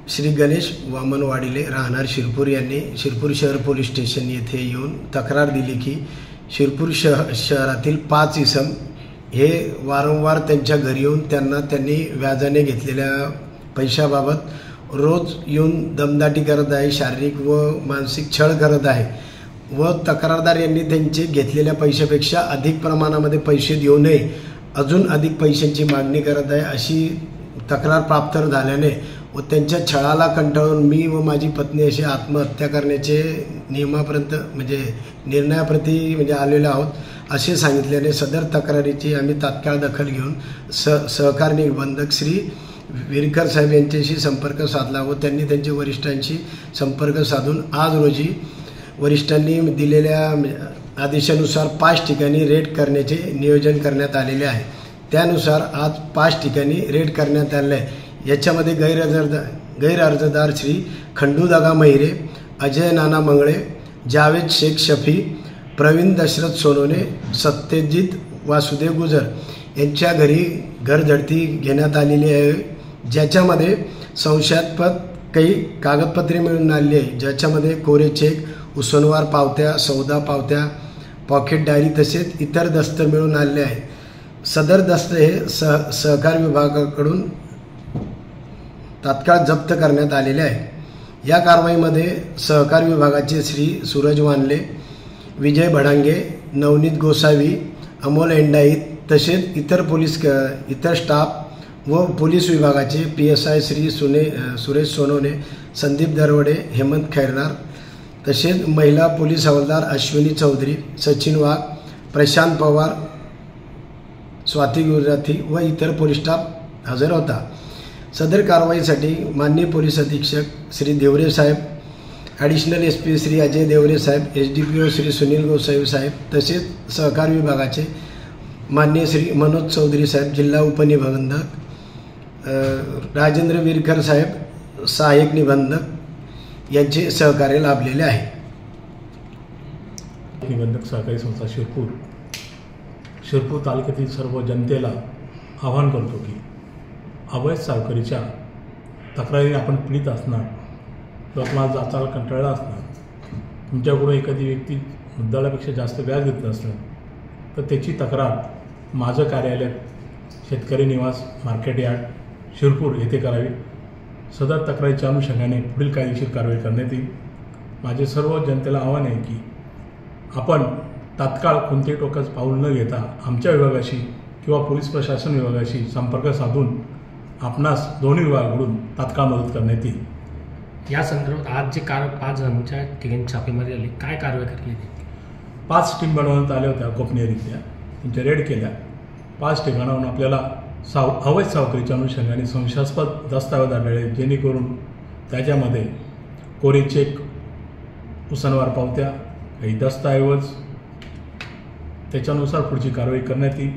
श्री गणेश वामन वाडिले राहणार शिरपूर यांनी शिरपूर शहर पोलीस स्टेशन येथे येऊन तक्रार दिली की शिरपूर शहरातील 5 इसम हे वारंवार त्यांच्या घरी येऊन त्यांनी व्याजाने घेतलेल्या पैशाबाबत रोज येऊन दमदाटी करत आहे, शारीरिक व मानसिक छळ करत आहे व तक्रारदार यांनी त्यांचे घेतलेल्या पैशापेक्षा अधिक प्रमाणामध्ये पैसे देऊ नये, अजून अधिक पैशांची मागणी करत आहे अशी तक्रार प्राप्त झाल्याने व त्यांच्या छळाला कंटाळून मी व माझी पत्नी अशी आत्महत्या करण्याचे निर्णयाप्रती आलेलो आहोत असे सांगितल्याने सदर तक्रारीची आम्ही तात्काळ दखल घेऊन सहकार निबंधक श्री विरकर साहेब यांच्याशी संपर्क साधला व त्यांनी त्यांच्या वरिष्ठांशी संपर्क साधून आज रोजी वरिष्ठांनी दिलेल्या आदेशानुसार 5 ठिकाणी रेड करण्याचे नियोजन करण्यात आलेले आहे। त्यानुसार आज 5 ठिकाणी रेड करण्यात आले आहे। याच्यामध्ये गैरअर्जदार श्री खंडू दगा महिरे, अजय नाना मंगळे, जावेद शेख शफी, प्रवीण दशरथ सोनोने, सत्यजित वासुदेव गुजर यांच्या घरी घरझडती घेण्यात आलेली आहे, ज्याच्यामध्ये संशयास्पद काही कागदपत्रे मिळून आलेली आहे, ज्याच्यामध्ये कोरे चेक, उसनवार पावत्या, सौदा पावत्या, पॉकेट डायरी तसेच इतर दस्त मिळून आलेले आहे। सदर दस्त हे सहकार विभागाकडून तात्काळ जप्त करण्यात आलेले आहे। या कारवाईमध्ये सहकार विभागाचे श्री सूरज वानले, विजय भडांगे, नवनीत गोसावी, अमोल एंडाईत तसेच इतर स्टाफ व पोलीस विभागाचे PSI श्री सुरेश सोनोने, संदीप दरवडे, हेमंत खैरनार तसेच महिला पोलीस हवालदार अश्विनी चौधरी, सचिन वाघ, प्रशांत पवार, स्वाती गुजराती व इतर पोलीस स्टाफ हजर होता। सदर कारवाईसाठी माननीय पोलीस अधीक्षक श्री देवरे साहेब, ॲडिशनल SP श्री अजय देवरे साहेब, SDPO श्री सुनील गोसावी साहेब तसेच सहकार विभागाचे माननीय श्री मनोज चौधरी साहेब, जिल्हा उपनिबंधक राजेंद्र विरकर साहेब, सहाय्यक निबंधक यांचे सहकार्य लाभलेले आहे। निबंधक सहकारी संस्था शिरपूर तालुक्यातील सर्व जनतेला आवाहन करतो की अवैध सावकारीच्या तक्रारीने आपण पीडित असणार किंवा तुम्हाला जाचाला कंटाळला असणार, तुमच्याकडून एखादी व्यक्ती मुद्दाळापेक्षा जास्त व्याज घेत असणार तर त्याची तक्रार माझं कार्यालय शेतकरी निवास मार्केट यार्ड शिरपूर येथे करावी। सदर तक्रारीच्या अनुषंगाने पुढील कायदेशीर कारवाई करण्यात येईल। माझे सर्व जनतेला आव्हान आहे की आपण तात्काळ कोणतेही टोकाचं पाऊल न घेता आमच्या विभागाशी किंवा पोलीस प्रशासन विभागाशी संपर्क साधून आपणास दोन्ही विभागाकडून तात्काळ मदत करण्यात येईल। या संदर्भात आज जे 5 जणांच्या ठिकाणी छापेमारी झाली, काय कारवाई करण्यात येईल? 5 टीम बनवण्यात आल्या होत्या गोपनीयरित्या, त्यांच्या रेड केल्या। 5 ठिकाणाहून आपल्याला अवैध सावकारीच्या अनुषंगाने संशयास्पद दस्तावेज आढळले, जेणेकरून त्याच्यामध्ये कोरे चेक, उसनवार पावत्या, काही दस्तऐवज, त्याच्यानुसार पुढची कारवाई करण्यात येईल।